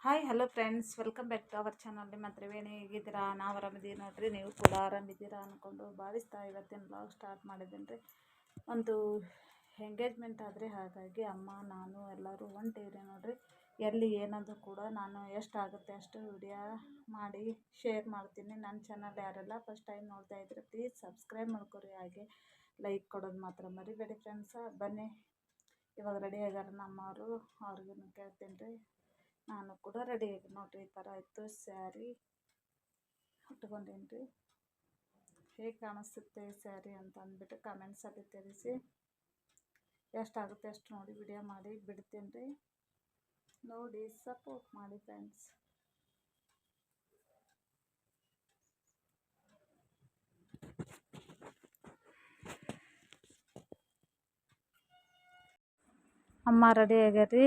Hi hello friends, welcome back to our channel. ನಿಮ್ಮ ತ್ರಿವೇಣಿ ಹೇಗಿದ್ದೀರಾ? ನಾವು ಆರಾಮಿದ್ದೀವಿ ನೋಡ್ರಿ. ನೀವು ಕೂಡ ಆರಾಮಿದ್ದೀರಾ ಅಂದ್ಕೊಂಡು ಭಾವಿಸ್ತಾ ಇವತ್ತಿನ ಬ್ಲಾಗ್ ಸ್ಟಾರ್ಟ್ ಮಾಡಿದ್ದೀನಿ ರೀ. ಒಂದು ಎಂಗೇಜ್ಮೆಂಟ್ ಆದರೆ ಹಾಗಾಗಿ ಅಮ್ಮ ನಾನು ಎಲ್ಲರೂ ಹೊಂಟಿವ್ರಿ ನೋಡ್ರಿ. ಎಲ್ಲಿ ಏನದು ಕೂಡ ನಾನು ಎಷ್ಟಾಗುತ್ತೆ ಅಷ್ಟು ವಿಡಿಯೋ ಮಾಡಿ ಶೇರ್ ಮಾಡ್ತೀನಿ. ನನ್ನ ಚಾನಲ್ ಯಾರೆಲ್ಲ ಫಸ್ಟ್ ಟೈಮ್ ನೋಡ್ತಾ ಇದ್ರೆ ಪ್ಲೀಸ್ ಸಬ್ಸ್ಕ್ರೈಬ್ ಮಾಡ್ಕೊರಿ, ಹಾಗೆ ಲೈಕ್ ಕೊಡೋದು ಮಾತ್ರ ಮರಿಬೇಡಿ ಫ್ರೆಂಡ್ಸ. ಬನ್ನಿ, ಇವಾಗ ರೆಡಿ ಆಗ್ಯಾರ ನಮ್ಮವರು, ಅವ್ರಿಗೂ ಕೇಳ್ತೀನಿ ರೀ. ನಾನು ಕೂಡ ರೆಡಿ ಆಗಿ ನೋಡ್ರಿ. ಈ ಥರ ಇತ್ತು ಸ್ಯಾರಿ ಉಟ್ಕೊಂಡೀನಿ ರೀ. ಹೇಗೆ ಕಾಣಿಸುತ್ತೆ ಸ್ಯಾರಿ ಅಂತ ಅಂದ್ಬಿಟ್ಟು ಕಮೆಂಟ್ಸಲ್ಲಿ ತಿಳಿಸಿ. ಎಷ್ಟಾಗುತ್ತೆ ಅಷ್ಟು ನೋಡಿ ವಿಡಿಯೋ ಮಾಡಿ ಬಿಡ್ತೀನಿ ರೀ. ನೋಡಿ ಸಪೋರ್ಟ್ ಮಾಡಿ ಫ್ರೆಂಡ್ಸ್. ಅಮ್ಮ ರೆಡಿ ಆಗ್ಯಾರಿ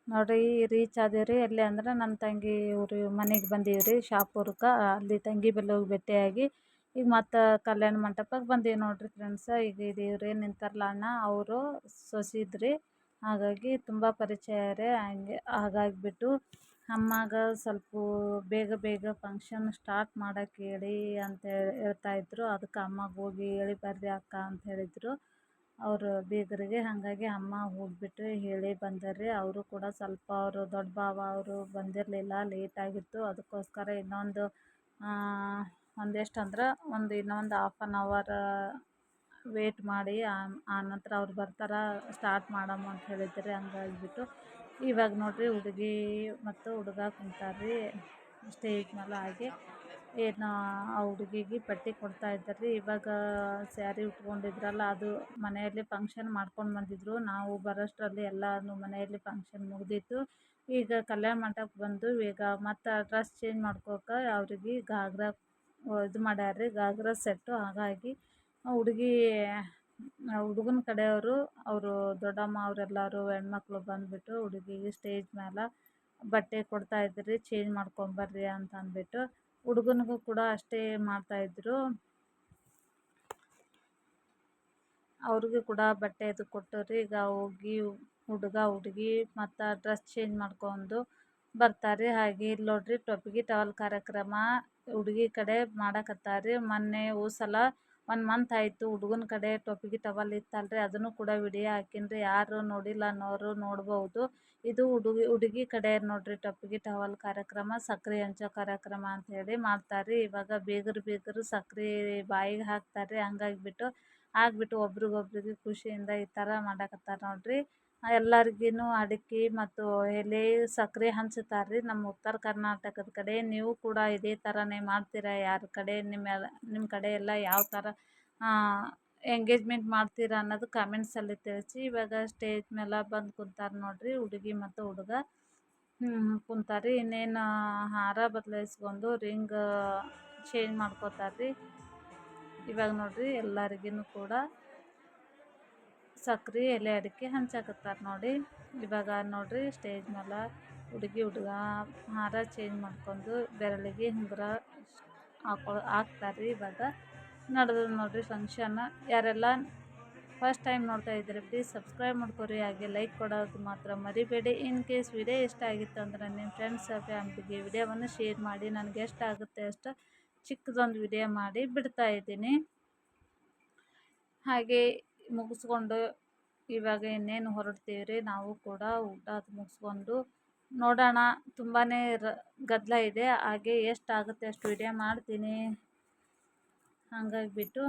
ನೋಡ್ರಿ. ರೀಚ್ ಆದೇವ್ರಿ. ಎಲ್ಲಿ ಅಂದ್ರೆ ನನ್ನ ತಂಗಿ ಊರು ಮನೆಗೆ ಬಂದೀವ್ರಿ, ಶಾಪುರಕ್ಕೆ. ಅಲ್ಲಿ ತಂಗಿ ಬಲ್ಲಿ ಹೋಗಿ ಭೇಟಿಯಾಗಿ ಈಗ ಮತ್ತು ಕಲ್ಯಾಣ ಮಂಟಪಕ್ಕೆ ಬಂದೀವಿ ನೋಡ್ರಿ ಫ್ರೆಂಡ್ಸ. ಈಗ ಇವ್ರು ನಿಂತಾರಲ್ಲ ಅಣ್ಣ, ಅವರು ಸೊಸಿದ್ರಿ. ಹಾಗಾಗಿ ತುಂಬ ಪರಿಚಯ ರೀ. ಹಾಗಾಗಿಬಿಟ್ಟು ಅಮ್ಮಗೆ ಸ್ವಲ್ಪ ಬೇಗ ಬೇಗ ಫಂಕ್ಷನ್ ಸ್ಟಾರ್ಟ್ ಮಾಡೋಕ್ಕೆ ಹೇಳಿ ಅಂತ ಹೇಳ್ತಾಯಿದ್ರು. ಅದಕ್ಕೆ ಅಮ್ಮಗೆ ಹೋಗಿ ಹೇಳಿ ಬರ್ರಿ ಅಕ್ಕ ಅಂತ ಹೇಳಿದರು ಅವರು ಬೀಗರಿಗೆ. ಹಾಗಾಗಿ ಅಮ್ಮ ಹೋಗ್ಬಿಟ್ಟು ಹೇಳಿ ಬಂದರ್ರಿ. ಅವರು ಕೂಡ ಸ್ವಲ್ಪ ಅವರು ದೊಡ್ಡ ಭಾವ ಅವರು ಬಂದಿರಲಿಲ್ಲ, ಲೇಟಾಗಿತ್ತು. ಅದಕ್ಕೋಸ್ಕರ ಇನ್ನೊಂದು ಹಾಫ್ ಆನ್ ಅವರ್ ವೇಟ್ ಮಾಡಿ ಆ ನಂತರ ಅವ್ರು ಬರ್ತಾರೆ, ಸ್ಟಾರ್ಟ್ ಮಾಡಮ್ಮ ಅಂತ ಹೇಳಿದ್ರಿ. ಹಂಗಾಗಿಬಿಟ್ಟು ಇವಾಗ ನೋಡ್ರಿ ಹುಡುಗಿ ಮತ್ತು ಹುಡುಗ ಕುಂತಾರ್ರಿ ಸ್ಟೇಜ್ ಮೇಲೆ. ಹಾಗೆ ಏನು ಆ ಹುಡುಗಿಗೆ ಪಟ್ಟಿ ಕೊಡ್ತಾ ಇದ್ದಾರೆ. ಇವಾಗ ಸ್ಯಾರಿ ಉಟ್ಕೊಂಡಿದ್ರಲ್ಲ, ಅದು ಮನೆಯಲ್ಲಿ ಫಂಕ್ಷನ್ ಮಾಡ್ಕೊಂಡು ಬಂದಿದ್ರು. ನಾವು ಬರೋಷ್ಟರಲ್ಲಿ ಎಲ್ಲನೂ ಮನೆಯಲ್ಲಿ ಫಂಕ್ಷನ್ ಮುಗಿದಿತ್ತು. ಈಗ ಕಲ್ಯಾಣ ಮಂಟಪಕ್ಕೆ ಬಂದು ಈಗ ಮತ್ತು ಡ್ರೆಸ್ ಚೇಂಜ್ ಮಾಡ್ಕೋಕೆ ಅವ್ರಿಗೆ ಗಾಗ್ರಾ ಇದು ಮಾಡ್ಯಾರ್ರಿ, ಗಾಗ್ರಾ ಸೆಟ್ಟು. ಹಾಗಾಗಿ ಹುಡುಗನ ಕಡೆಯವರು, ಅವರು ದೊಡ್ಡಮ್ಮ ಅವರೆಲ್ಲರೂ ಹೆಣ್ಮಕ್ಳು ಬಂದುಬಿಟ್ಟು ಹುಡುಗಿಗೆ ಸ್ಟೇಜ್ ಮೇಲೆ ಬಟ್ಟೆ ಕೊಡ್ತಾಯಿದ್ರಿ, ಚೇಂಜ್ ಮಾಡ್ಕೊಂಬರ್ರಿ ಅಂತ ಅಂದ್ಬಿಟ್ಟು. ಹುಡುಗನಿಗೂ ಕೂಡ ಅಷ್ಟೇ ಮಾಡ್ತಾಯಿದ್ರು. ಅವ್ರಿಗೂ ಕೂಡ ಬಟ್ಟೆ ಇದು ಕೊಟ್ಟರು. ಈಗ ಹೋಗಿ ಹುಡುಗ ಹುಡುಗಿ ಮತ್ತು ಡ್ರೆಸ್ ಚೇಂಜ್ ಮಾಡ್ಕೊಂಡು ಬರ್ತಾರೆ. ಹಾಗೆ ಇಲ್ಲಿ ನೋಡ್ರಿ ಟೊಪ್ಪಿಗೆ ಟವಲ್ ಕಾರ್ಯಕ್ರಮ ಹುಡುಗಿ ಕಡೆ ಮಾಡಕತ್ತಾರೆ. ಮೊನ್ನೆ ಸಲ 1 ಮಂತ್ ಆಯಿತು ಹುಡುಗನ ಕಡೆ ಟೊಪ್ಪಿಗೆ ಟವಲ್ ಇತ್ತಲ್ರಿ, ಅದನ್ನು ಕೂಡ ವಿಡಿಯೋ ಹಾಕಿನ್ರಿ. ಯಾರು ನೋಡಿಲ್ಲ ಅನ್ನೋರು ನೋಡ್ಬೋದು. ಇದು ಹುಡುಗಿ ಕಡೆ ನೋಡ್ರಿ ಟೊಪ್ಪಿಗೆ ಟವಲ್ ಕಾರ್ಯಕ್ರಮ, ಸಕ್ರೆ ಹಂಚೋ ಕಾರ್ಯಕ್ರಮ ಅಂತ ಹೇಳಿ ಮಾಡ್ತಾರೆ. ಇವಾಗ ಬೀಗರು ಸಕ್ರೆ ಬಾಯಿಗೆ ಹಾಕ್ತಾರೆ. ಹಂಗಾಗಿಬಿಟ್ಟು ಒಬ್ರಿಗೊಬ್ರಿಗೆ ಖುಷಿಯಿಂದ ಈ ಥರ ಮಾಡಕತ್ತಾರೆ ನೋಡ್ರಿ. ಎಲ್ಲರಿಗೂ ಅಡಿಕೆ ಮತ್ತು ಎಲೆ ಸಕ್ಕರೆ ಹಂಚ್ತಾರೆ ನಮ್ಮ ಉತ್ತರ ಕರ್ನಾಟಕದ ಕಡೆ. ನೀವು ಕೂಡ ಇದೇ ಥರನೇ ಮಾಡ್ತೀರಾ? ಯಾರ ಕಡೆ ನಿಮ್ಮ ಕಡೆ ಎಲ್ಲ ಯಾವ ಥರ ಎಂಗೇಜ್ಮೆಂಟ್ ಮಾಡ್ತೀರಾ ಅನ್ನೋದು ಕಮೆಂಟ್ಸಲ್ಲಿ ತಿಳಿಸಿ. ಇವಾಗ ಸ್ಟೇಜ್ ಮೇಲೆ ಬಂದು ಕುಂತಾರೆ ನೋಡ್ರಿ ಹುಡುಗಿ ಮತ್ತು ಹುಡುಗ ಕುಂತಾರೆ. ಇನ್ನೇನು ಹಾರ ಬದಲಾಯಿಸ್ಕೊಂಡು ರಿಂಗ್ ಚೇಂಜ್ ಮಾಡ್ಕೋತಾರೆ. ಇವಾಗ ನೋಡ್ರಿ ಎಲ್ಲರಿಗೂ ಕೂಡ ಸಕ್ರೆ ಎಲೆ ಅಡಿಕೆ ಹಂಚಾಕತ್ತಾರೆ ನೋಡಿ. ಇವಾಗ ನೋಡ್ರಿ ಸ್ಟೇಜ್ ಮೇಲೆ ಹುಡುಗಿ ಹುಡುಗ ಹಾರ ಚೇಂಜ್ ಮಾಡ್ಕೊಂಡು ಬೆರಳಿಗೆ ಉಂಗುರ ಹಾಕ್ತಾರೆ. ಇವಾಗ ನಡೆದು ನೋಡ್ರಿ ಫಂಕ್ಷನ್. ಯಾರೆಲ್ಲ ಫಸ್ಟ್ ಟೈಮ್ ನೋಡ್ತಾ ಇದ್ದೀರಿ ಪ್ಲೀಸ್ ಸಬ್ಸ್ಕ್ರೈಬ್ ಮಾಡ್ಕೊರಿ, ಹಾಗೆ ಲೈಕ್ ಕೊಡೋದು ಮಾತ್ರ ಮರಿಬೇಡಿ. ಇನ್ ಕೇಸ್ ವಿಡಿಯೋ ಇಷ್ಟ ಆಗಿತ್ತು ಅಂದರೆ ನಿಮ್ಮ ಫ್ರೆಂಡ್ಸ್ ಫ್ಯಾಮಿಲಿಗೆ ವಿಡಿಯೋವನ್ನು ಶೇರ್ ಮಾಡಿ. ನನಗೆ ಎಷ್ಟಾಗುತ್ತೆ ಅಷ್ಟು ಚಿಕ್ಕದೊಂದು ವಿಡಿಯೋ ಮಾಡಿ ಬಿಡ್ತಾ ಇದ್ದೀನಿ. ಹಾಗೆ ಮುಗಿಸ್ಕೊಂಡು ಇವಾಗ ಇನ್ನೇನು ಹೊರಡ್ತೀವಿ ರೀ. ನಾವು ಕೂಡ ಊಟ ಮುಗಿಸ್ಕೊಂಡು ನೋಡೋಣ. ತುಂಬಾ ಗದ್ದಲ ಇದೆ. ಹಾಗೆ ಎಷ್ಟಾಗುತ್ತೆ ಅಷ್ಟು ವಿಡಿಯೋ ಮಾಡ್ತೀನಿ. ಹಾಗಾಗಿಬಿಟ್ಟು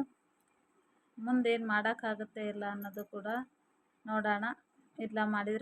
ಮುಂದೇನು ಮಾಡೋಕ್ಕಾಗುತ್ತೆ ಇಲ್ಲ ಅನ್ನೋದು ಕೂಡ ನೋಡೋಣ. ಇಲ್ಲ ಮಾಡಿದ್ರೆ